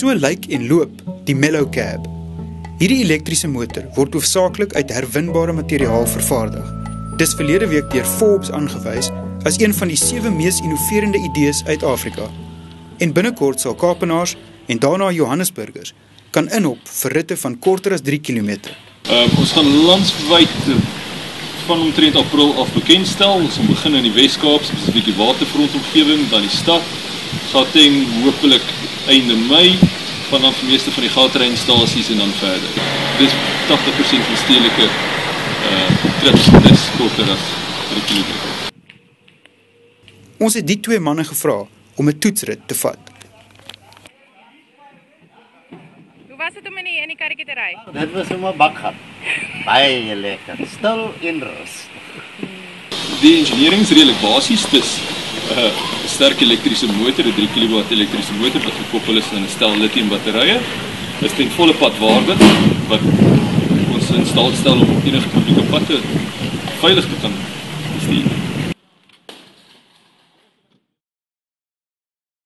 So lyk en loop die Mellow Cab. Hierdie elektriese motor word hoofsaaklik uit herwinbare materiaal vervaardig. Dis verlede week deur Forbes aangewys as een van die 7 mees innoverende idees uit Afrika. En binnekort sal Kaapenaars en daarna Johannesburgers kan inhop vir ritte van korter as 3 kilometer. Ons gaan landwyd van omtrent April af bekendstel. Ons gaan begin in die Wes-Kaap, spesifiek die waterfrontomgewing, dan die stad, Gauteng hopelik einde Mei, vanaf die meeste van die gaattreinstasies en dan verder. Dis 80% van stedelike trips, dis korter as 3 kilometer. Ons het die 2 manne gevra om 'n toetsrit te vat. Hoe was dit om in die karretjie te ry? Dit was sommer bakgat. Baie lekker, stil en rustig. Die engineering is redelijk basies, dis 'n sterk elektriese motor, 'n 3 kW elektriese motor wat gekoppel is aan 'n stel lithium batterye. Dit is ten volle padwaardig wat ons in staat stel om op enige publieke pad veilig te kan